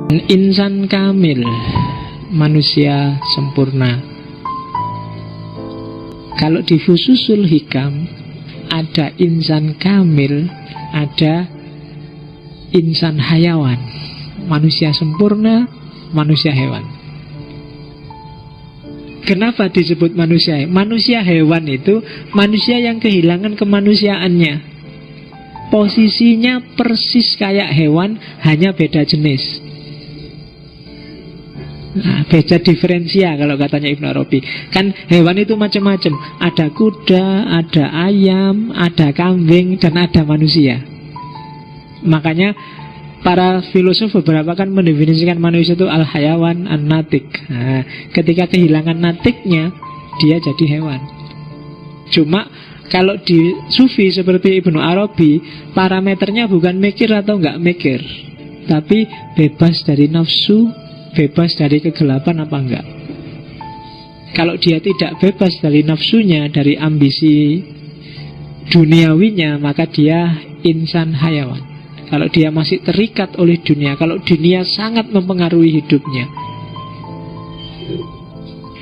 Insan kamil, manusia sempurna. Kalau di Fususul Hikam ada insan kamil, ada insan hayawan, manusia sempurna, manusia hewan. Kenapa disebut manusia? Manusia hewan itu manusia yang kehilangan kemanusiaannya. Posisinya persis kayak hewan, hanya beda jenis. Nah, beda diferensia kalau katanya Ibnu Arabi. Kan hewan itu macam-macam. Ada kuda, ada ayam, ada kambing, dan ada manusia. Makanya para filosof beberapa kan mendefinisikan manusia itu al-hayawan an-natik. Nah, ketika kehilangan natiknya, dia jadi hewan. Cuma kalau di sufi seperti Ibnu Arabi, parameternya bukan mikir atau nggak mikir, tapi bebas dari nafsu, bebas dari kegelapan apa enggak. Kalau dia tidak bebas dari nafsunya, dari ambisi duniawinya, maka dia insan hayawan. Kalau dia masih terikat oleh dunia, kalau dunia sangat mempengaruhi hidupnya,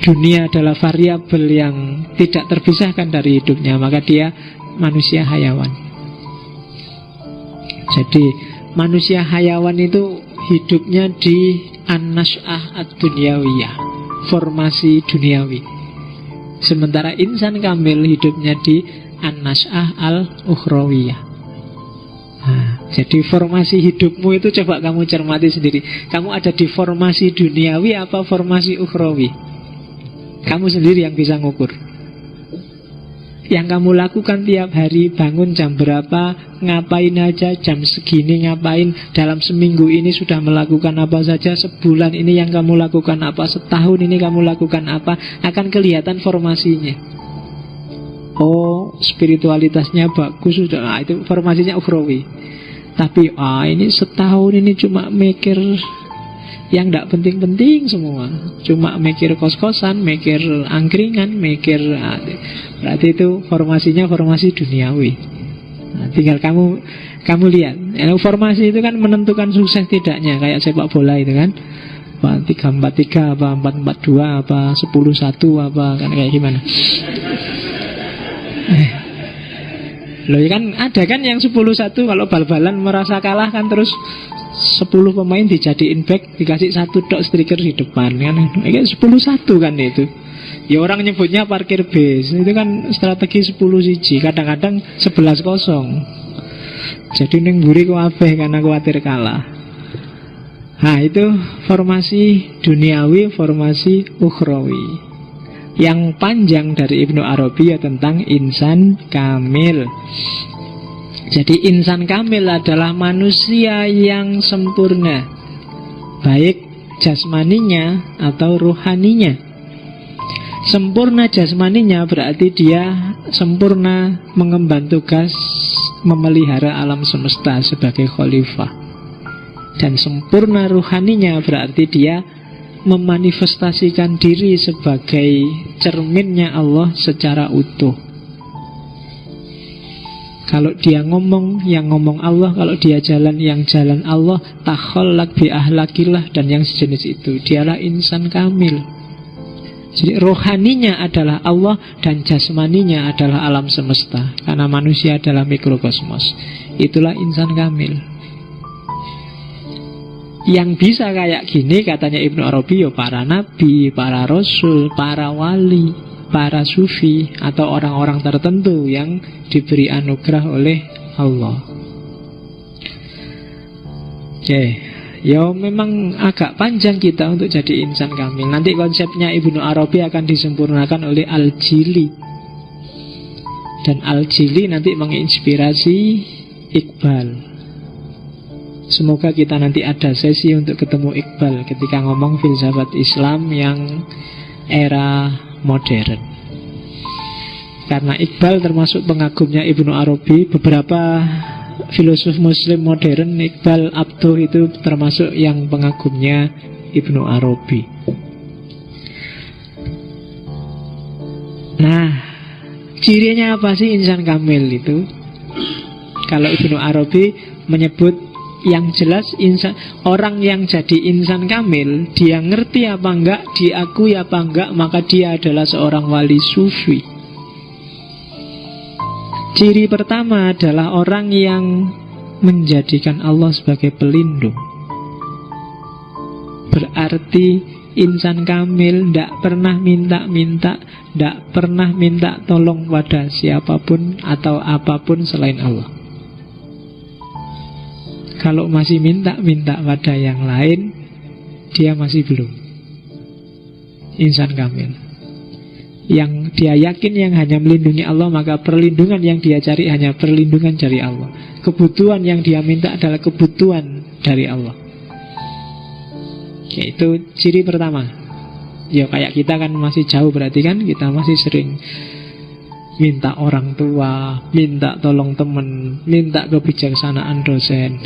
dunia adalah variabel yang tidak terpisahkan dari hidupnya, maka dia manusia hayawan. Jadi manusia hayawan itu hidupnya di an-nash'ah ad-dunyawiyah, formasi duniawi. Sementara insan kamil hidupnya di an-nash'ah al-ukhrawiyah. Nah, jadi formasi hidupmu itu coba kamu cermati sendiri. Kamu ada di formasi duniawi apa formasi ukhrawi? Kamu sendiri yang bisa ngukur. Yang kamu lakukan tiap hari, bangun jam berapa, ngapain aja, jam segini ngapain, dalam seminggu ini sudah melakukan apa saja, sebulan ini yang kamu lakukan apa, setahun ini kamu lakukan apa, akan kelihatan formasinya. Oh, spiritualitasnya bagus sudah. Nah, itu formasinya ukhrawi. Tapi ini setahun ini cuma mikir yang tidak penting-penting semua, cuma mikir kos-kosan, mikir angkringan, mikir berarti itu formasinya formasi duniawi. Nah, tinggal kamu lihat. Formasi itu kan menentukan sukses tidaknya, kayak sepak bola itu kan. 3-4-3 apa 4-4-2 apa 10-1 apa kan kayak gimana. Loh kan ada kan yang 10-1 kalau bal-balan merasa kalah kan terus 10 pemain dijadiin back, dikasih 1 dot striker di depan kan. Kayak 10-1 kan itu. Ya orang nyebutnya parkir base. Itu kan strategi 10-1. Kadang-kadang 11-0. Jadi ning mburi kabeh karena khawatir kalah. Nah, itu formasi duniawi, formasi ukhrawi. Yang panjang dari Ibnu Arabi ya tentang insan kamil. Jadi insan kamil adalah manusia yang sempurna, baik jasmaninya atau rohaninya. Sempurna jasmaninya berarti dia sempurna mengemban tugas memelihara alam semesta sebagai khalifah. Dan sempurna rohaninya berarti dia memanifestasikan diri sebagai cerminnya Allah secara utuh. Kalau dia ngomong, yang ngomong Allah. Kalau dia jalan, yang jalan Allah. Takhallaq bi ahlakillah dan yang sejenis itu. Dialah insan kamil. Jadi rohaninya adalah Allah dan jasmaninya adalah alam semesta. Karena manusia adalah mikrokosmos. Itulah insan kamil. Yang bisa kayak gini katanya Ibnu Arabi ya para nabi, para rasul, para wali, para sufi, atau orang-orang tertentu yang diberi anugerah oleh Allah. Oke, ya memang agak panjang kita untuk jadi insan kamil. Nanti konsepnya Ibnu Arabi akan disempurnakan oleh Al-Jili. Dan Al-Jili nanti menginspirasi Iqbal. Semoga kita nanti ada sesi untuk ketemu Iqbal ketika ngomong filsafat Islam yang era modern. Karena Iqbal termasuk pengagumnya Ibnu Arabi. Beberapa filosof muslim modern, Iqbal Abduh itu termasuk yang pengagumnya Ibnu Arabi. Nah, cirinya apa sih insan kamil itu? Kalau Ibnu Arabi menyebut Yang jelas orang yang jadi insan kamil, dia ngerti apa enggak, diakui apa enggak, maka dia adalah seorang wali sufi. Ciri pertama adalah orang yang menjadikan Allah sebagai pelindung. Berarti insan kamil tidak pernah minta-minta, tidak pernah minta tolong pada siapapun atau apapun selain Allah. Kalau masih minta-minta pada yang lain, dia masih belum insan kamil. Yang dia yakin yang hanya melindungi Allah, maka perlindungan yang dia cari hanya perlindungan dari Allah. Kebutuhan yang dia minta adalah kebutuhan dari Allah. Itu ciri pertama. Ya kayak kita kan masih jauh, berarti kan kita masih sering minta orang tua, minta tolong teman, minta kebijaksanaan dosen.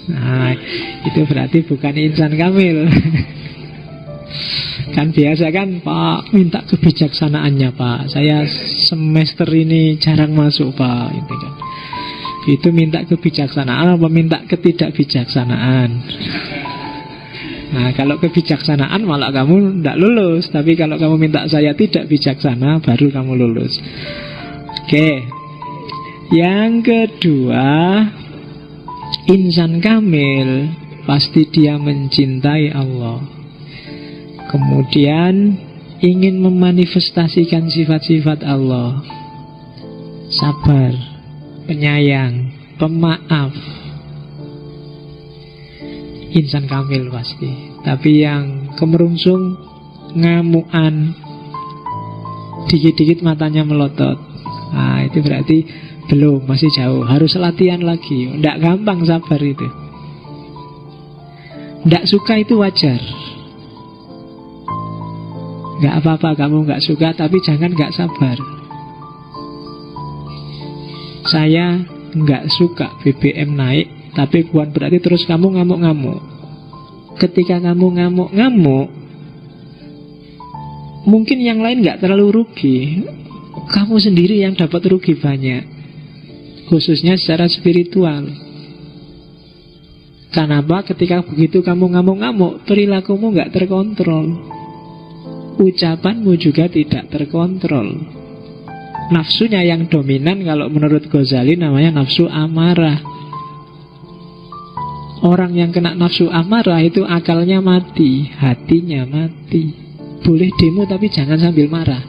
Nah, itu berarti bukan insan kamil. Kan biasa kan, Pak, minta kebijaksanaannya, Pak. Saya semester ini jarang masuk, Pak. Itu kan. Itu minta kebijaksanaan apa minta ketidakbijaksanaan? Nah, kalau kebijaksanaan malah kamu tidak lulus. Tapi kalau kamu minta saya tidak bijaksana, baru kamu lulus. Oke. Yang kedua, insan kamil pasti dia mencintai Allah. Kemudian ingin memanifestasikan sifat-sifat Allah. Sabar, penyayang, pemaaf. Insan kamil pasti. Tapi yang kemerungsung, ngamuan, dikit-dikit matanya melotot, nah itu berarti belum, masih jauh. Harus latihan lagi. Tidak gampang sabar itu. Tidak suka itu wajar. Tidak apa-apa kamu tidak suka, tapi jangan tidak sabar. Saya tidak suka BBM naik, tapi bukan berarti terus kamu ngamuk-ngamuk. Ketika kamu ngamuk-ngamuk, mungkin yang lain gak terlalu rugi, kamu sendiri yang dapat rugi banyak, khususnya secara spiritual. Kenapa? Ketika begitu kamu ngamuk-ngamuk, perilakumu gak terkontrol, ucapanmu juga tidak terkontrol. Nafsunya yang dominan, kalau menurut Ghazali namanya nafsu amarah. Orang yang kena nafsu amarah itu akalnya mati, hatinya mati. Boleh demo tapi jangan sambil marah.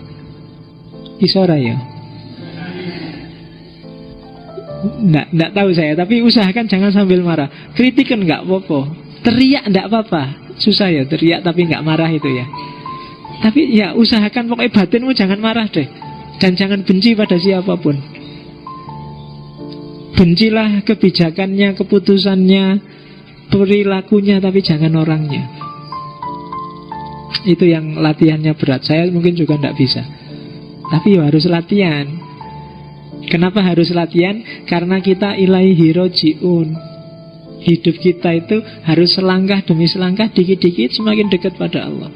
Isora ya? Nggak tahu saya, tapi usahakan jangan sambil marah. Kritikan nggak apa-apa, teriak nggak apa-apa. Susah ya teriak tapi nggak marah itu ya. Tapi ya usahakan pokoknya batinmu jangan marah deh. Dan jangan benci pada siapapun. Bencilah kebijakannya, keputusannya, perilakunya, tapi jangan orangnya. Itu yang latihannya berat. Saya mungkin juga tidak bisa, tapi ya harus latihan. Kenapa harus latihan? Karena kita ilaihi roji'un. Hidup kita itu harus selangkah demi selangkah, dikit-dikit semakin dekat pada Allah.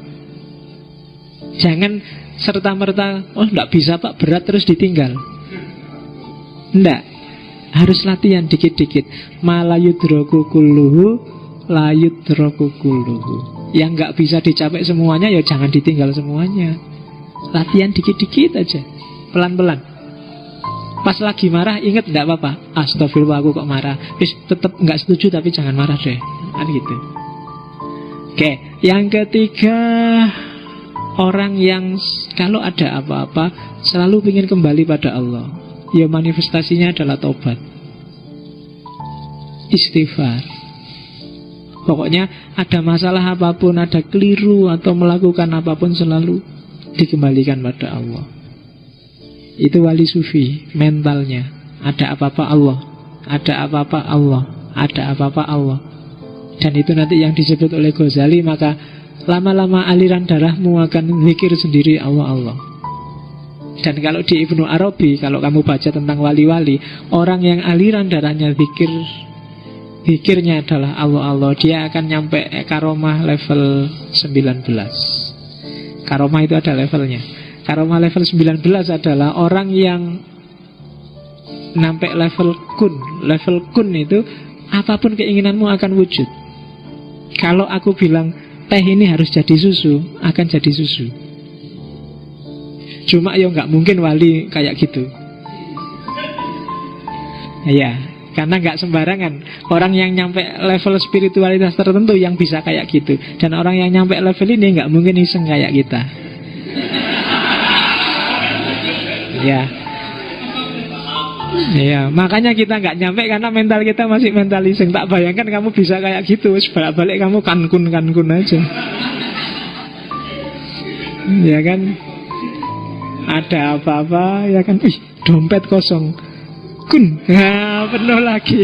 Jangan serta-merta, oh tidak bisa Pak, berat terus ditinggal. Tidak. Harus latihan dikit-dikit. Malayudroku kulluhu, layudroku kulluhu. Yang nggak bisa dicapai semuanya, ya jangan ditinggal semuanya. Latihan dikit-dikit aja, pelan-pelan. Pas lagi marah, ingat tidak apa-apa. Astagfirullah, aku kok marah. Tetap nggak setuju, tapi jangan marah deh. Kan gitu. Oke, yang ketiga, orang yang kalau ada apa-apa selalu ingin kembali pada Allah. Ya manifestasinya adalah tobat, istighfar. Pokoknya ada masalah apapun, ada keliru atau melakukan apapun, selalu dikembalikan pada Allah. Itu wali sufi mentalnya. Ada apa-apa Allah, ada apa-apa Allah, ada apa-apa Allah. Dan itu nanti yang disebut oleh Ghazali, maka lama-lama aliran darahmu akan zikir sendiri Allah. Dan kalau di Ibnu Arabi, kalau kamu baca tentang wali-wali, orang yang aliran darahnya zikirnya adalah Allah, dia akan nyampe karomah level 19. Karomah itu ada levelnya. Karomah level 19 adalah orang yang sampai level kun. Level kun itu apapun keinginanmu akan wujud. Kalau aku bilang teh ini harus jadi susu, akan jadi susu. Cuma ya nggak mungkin wali kayak gitu. Ya, karena nggak sembarangan. Orang yang nyampe level spiritualitas tertentu yang bisa kayak gitu. Dan orang yang nyampe level ini nggak mungkin iseng kayak kita. Ya, ya, makanya kita nggak nyampe karena mental kita masih mental iseng. Tak bayangkan kamu bisa kayak gitu, balik kamu kankun aja. Ya kan, ada apa-apa ya kan, ih dompet kosong, kun, nah, penuh lagi.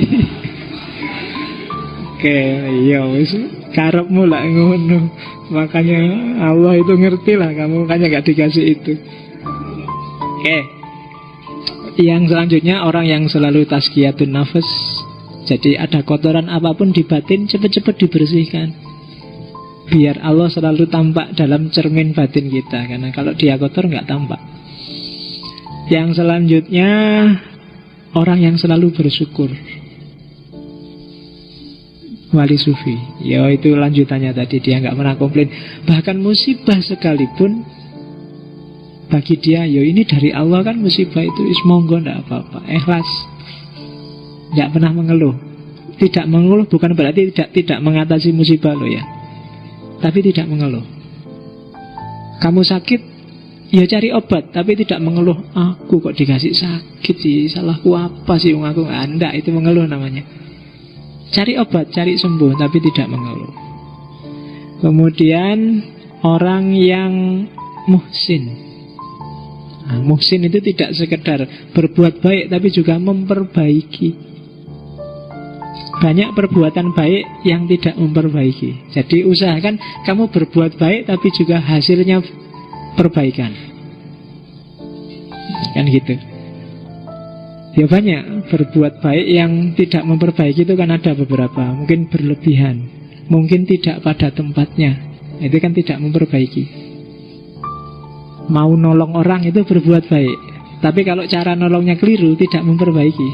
Oke, iya wis karepmu lah ngono. Makanya Allah itu ngerti lah kamu, makanya nggak dikasih itu. Oke. Yang selanjutnya orang yang selalu tazkiyatun nafas. Jadi ada kotoran apapun di batin, cepat-cepat dibersihkan. Biar Allah selalu tampak dalam cermin batin kita. Karena kalau dia kotor nggak tampak. Yang selanjutnya orang yang selalu bersyukur. Wali sufi. Ya itu lanjutannya tadi, dia nggak pernah komplain. Bahkan musibah sekalipun bagi dia, yo ini dari Allah kan, musibah itu monggo, ndak apa-apa, ikhlas, nggak pernah mengeluh. Tidak mengeluh bukan berarti tidak mengatasi musibah lo ya, tapi tidak mengeluh. Kamu sakit, ya cari obat, tapi tidak mengeluh. Aku kok dikasih sakit sih, salahku apa sih, aku nggak, itu mengeluh namanya. Cari obat, cari sembuh, tapi tidak mengeluh. Kemudian orang yang muhsin. Muhsin itu tidak sekedar berbuat baik, tapi juga memperbaiki. Banyak perbuatan baik yang tidak memperbaiki. Jadi usahakan kamu berbuat baik, tapi juga hasilnya perbaikan. Kan gitu. Ya banyak berbuat baik yang tidak memperbaiki itu kan ada beberapa. Mungkin berlebihan, mungkin tidak pada tempatnya. Itu kan tidak memperbaiki. Mau nolong orang itu berbuat baik, tapi kalau cara nolongnya keliru, tidak memperbaiki,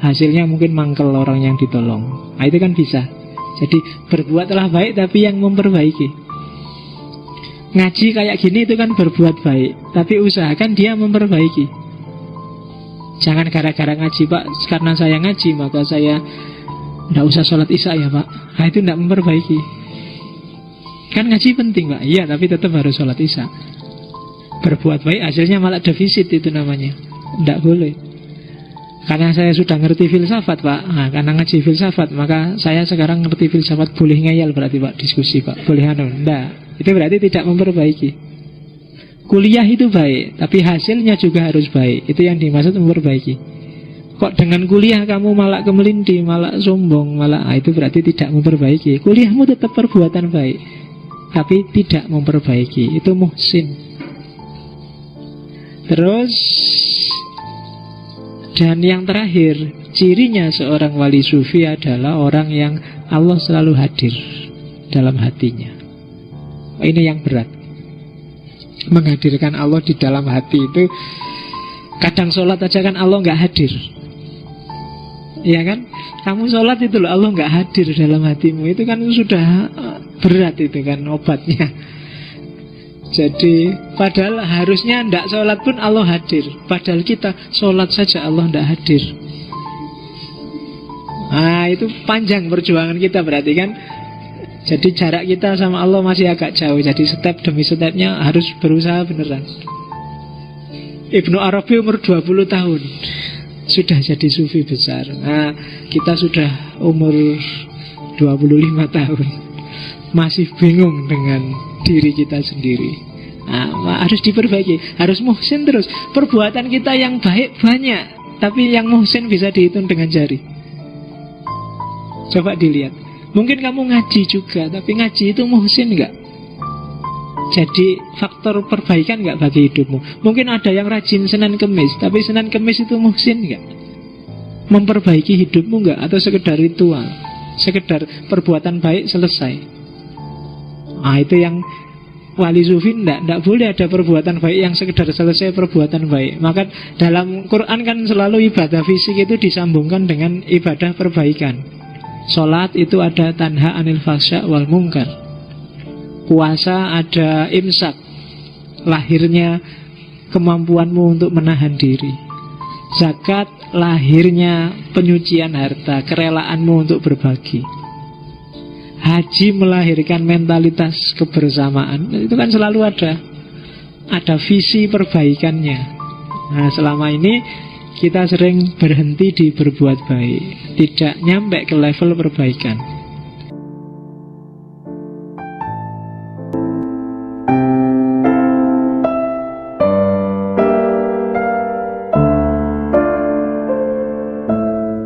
hasilnya mungkin mangkel orang yang ditolong. Nah itu kan bisa. Jadi berbuatlah baik tapi yang memperbaiki. Ngaji kayak gini itu kan berbuat baik, tapi usahakan dia memperbaiki. Jangan gara-gara ngaji, Pak, karena saya ngaji maka saya tidak usah sholat isya ya Pak. Nah itu tidak memperbaiki. Kan ngaji penting Pak, iya, tapi tetap harus sholat isya. Berbuat baik hasilnya malah defisit, itu namanya. Tidak boleh. Karena saya sudah ngerti filsafat Pak, nah, karena ngaji filsafat, maka saya sekarang ngerti filsafat. Boleh ngeyel berarti Pak, diskusi Pak, boleh Tidak, itu berarti tidak memperbaiki. Kuliah itu baik, tapi hasilnya juga harus baik. Itu yang dimaksud memperbaiki. Kok dengan kuliah kamu malah kemelindi, malah sombong, malah itu berarti tidak memperbaiki. Kuliahmu tetap perbuatan baik, tapi tidak memperbaiki. Itu muhsin. Terus, dan yang terakhir, cirinya seorang wali sufi adalah orang yang Allah selalu hadir dalam hatinya. Ini yang berat. Menghadirkan Allah di dalam hati itu, kadang sholat aja kan Allah nggak hadir. Iya kan? Kamu sholat itu loh, Allah nggak hadir dalam hatimu. Itu kan sudah berat, itu kan obatnya. Jadi padahal harusnya tidak sholat pun Allah hadir. Padahal kita sholat saja Allah tidak hadir. Nah itu panjang perjuangan kita berarti kan. Jadi jarak kita sama Allah masih agak jauh. Jadi step demi stepnya harus berusaha beneran. Ibnu Arabi umur 20 tahun sudah jadi sufi besar. Nah kita sudah umur 25 tahun masih bingung dengan diri kita sendiri. Nah, harus diperbaiki, harus muhsin terus. Perbuatan kita yang baik banyak, tapi yang muhsin bisa dihitung dengan jari. Coba dilihat. Mungkin kamu ngaji juga, tapi ngaji itu muhsin enggak? Jadi faktor perbaikan enggak bagi hidupmu? Mungkin ada yang rajin Senin Kemis, tapi Senin Kemis itu muhsin enggak? Memperbaiki hidupmu enggak? Atau sekedar ritual, sekedar perbuatan baik selesai? Nah itu yang wali sufi tidak boleh ada perbuatan baik yang sekedar selesai perbuatan baik. Maka dalam Quran kan selalu ibadah fisik itu disambungkan dengan ibadah perbaikan. Sholat itu ada tanha anil fahsya wal munkar. Puasa ada imsak, lahirnya kemampuanmu untuk menahan diri. Zakat, lahirnya penyucian harta, kerelaanmu untuk berbagi. Haji melahirkan mentalitas kebersamaan. Itu kan selalu ada visi perbaikannya. Nah, selama ini kita sering berhenti di berbuat baik, tidak nyampe ke level perbaikan.